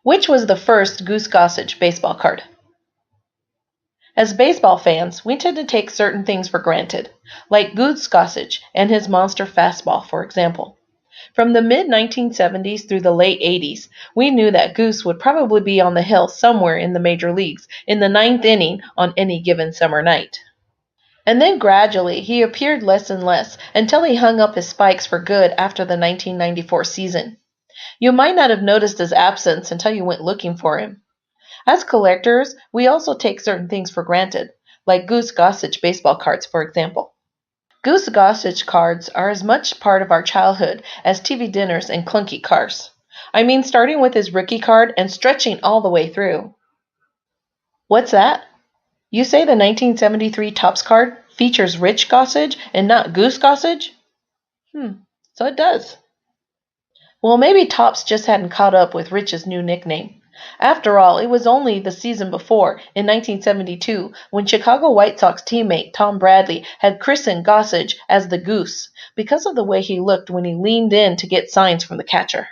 Which was the first Goose Gossage baseball card? As baseball fans, we tend to take certain things for granted, like Goose Gossage and his monster fastball, for example. From the mid-1970s through the late 80s, we knew that Goose would probably be on the hill somewhere in the major leagues in the ninth inning on any given summer night. And then gradually he appeared less and less until he hung up his spikes for good after the 1994 season. You might not have noticed his absence until you went looking for him. As collectors, we also take certain things for granted, like Goose Gossage baseball cards, for example. Goose Gossage cards are as much part of our childhood as TV dinners and clunky cars. I mean, starting with his rookie card and stretching all the way through. What's that? You say the 1973 Topps card features Rich Gossage and not Goose Gossage? So it does. Well, maybe Topps just hadn't caught up with Rich's new nickname. After all, it was only the season before, in 1972, when Chicago White Sox teammate Tom Bradley had christened Gossage as the Goose because of the way he looked when he leaned in to get signs from the catcher.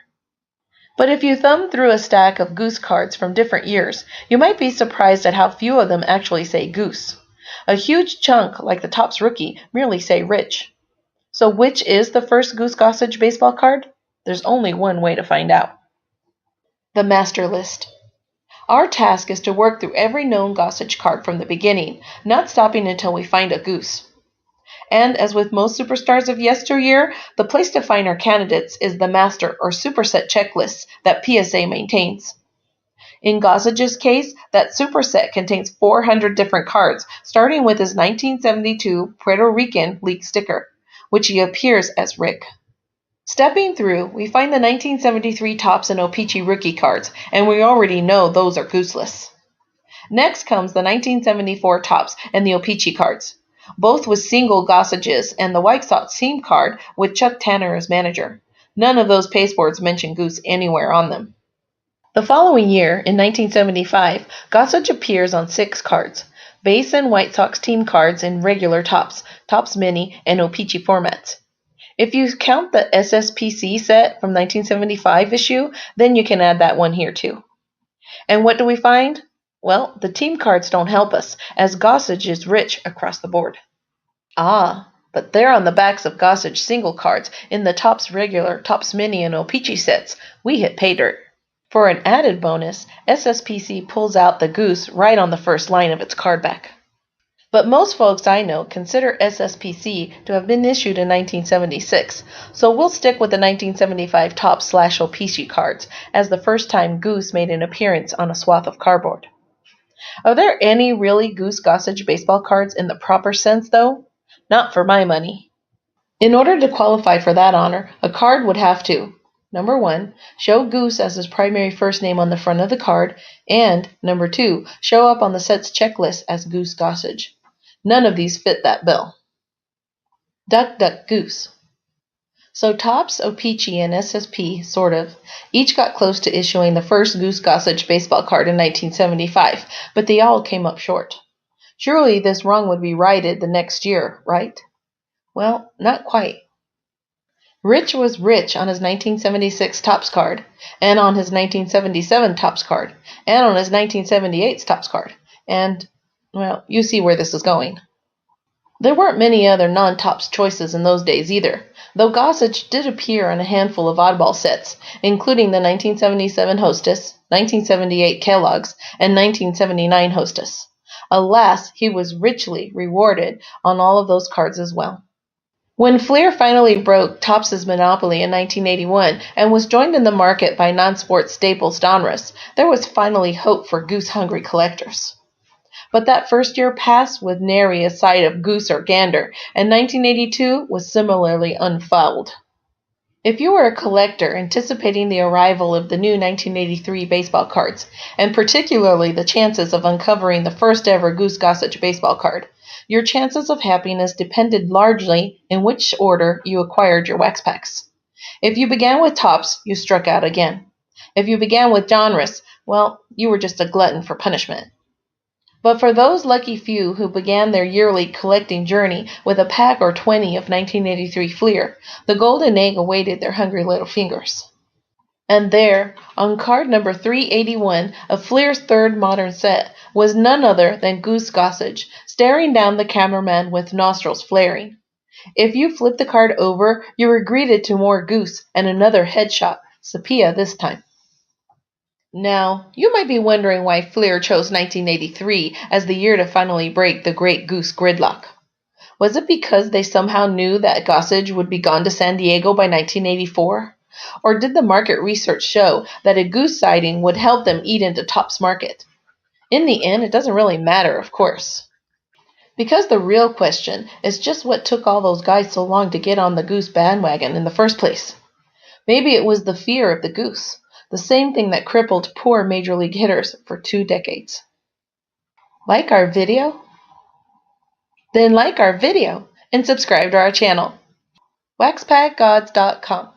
But if you thumb through a stack of Goose cards from different years, you might be surprised at how few of them actually say Goose. A huge chunk, like the Topps rookie, merely say Rich. So which is the first Goose Gossage baseball card? There's only one way to find out. The Master List. Our task is to work through every known Gossage card from the beginning, not stopping until we find a Goose. And as with most superstars of yesteryear, the place to find our candidates is the master or superset checklists that PSA maintains. In Gossage's case, that superset contains 400 different cards, starting with his 1972 Puerto Rican League sticker, which he appears as Rick. Stepping through, we find the 1973 Topps and O-Pee-Chee rookie cards, and we already know those are gooseless. Next comes the 1974 Topps and the O-Pee-Chee cards, both with single Gossages and the White Sox team card with Chuck Tanner as manager. None of those pasteboards mention Goose anywhere on them. The following year, in 1975, Gossage appears on 6 cards, base and White Sox team cards in regular Topps, Topps Mini, and O-Pee-Chee formats. If you count the SSPC set from 1975 issue, then you can add that one here too. And what do we find? Well, the team cards don't help us, as Gossage is rich across the board. But there on the backs of Gossage single cards in the Topps regular, Topps Mini, and O-Pee-Chee sets, we hit pay dirt. For an added bonus, SSPC pulls out the Goose right on the first line of its card back. But most folks I know consider SSPC to have been issued in 1976, so we'll stick with the 1975 Topps/O-Pee-Chee cards as the first time Goose made an appearance on a swath of cardboard. Are there any really Goose Gossage baseball cards in the proper sense, though? Not for my money. In order to qualify for that honor, a card would have to: number 1, show Goose as his primary first name on the front of the card, and number 2, show up on the set's checklist as Goose Gossage. None of these fit that bill. Duck, duck, goose. So Topps, O-Pee-Chee, and SSP, sort of, each got close to issuing the first Goose Gossage baseball card in 1975, but they all came up short. Surely this wrong would be righted the next year, right? Well, not quite. Rich was rich on his 1976 Topps card, and on his 1977 Topps card, and on his 1978 Topps card, and, well, you see where this is going. There weren't many other non-Topps choices in those days either, though Gossage did appear on a handful of oddball sets, including the 1977 Hostess, 1978 Kellogg's, and 1979 Hostess. Alas, he was richly rewarded on all of those cards as well. When Fleer finally broke Topps' monopoly in 1981 and was joined in the market by non-sports staples Donruss, there was finally hope for goose-hungry collectors. But that first year passed with nary a sight of Goose or Gander, and 1982 was similarly unfouled. If you were a collector anticipating the arrival of the new 1983 baseball cards, and particularly the chances of uncovering the first ever Goose Gossage baseball card, your chances of happiness depended largely in which order you acquired your wax packs. If you began with Topps, you struck out again. If you began with Donruss, well, you were just a glutton for punishment. But for those lucky few who began their yearly collecting journey with a pack or 20 of 1983 Fleer, the golden egg awaited their hungry little fingers. And there, on card number 381 of Fleer's third modern set, was none other than Goose Gossage, staring down the cameraman with nostrils flaring. If you flip the card over, you were greeted to more goose and another headshot, sepia this time. Now, you might be wondering why Fleer chose 1983 as the year to finally break the Great Goose gridlock. Was it because they somehow knew that Gossage would be gone to San Diego by 1984? Or did the market research show that a goose sighting would help them eat into Top's market? In the end, it doesn't really matter, of course. Because the real question is just what took all those guys so long to get on the goose bandwagon in the first place. Maybe it was the fear of the goose, the same thing that crippled poor major league hitters for 2 decades. Like our video? Then like our video and subscribe to our channel. waxpackgods.com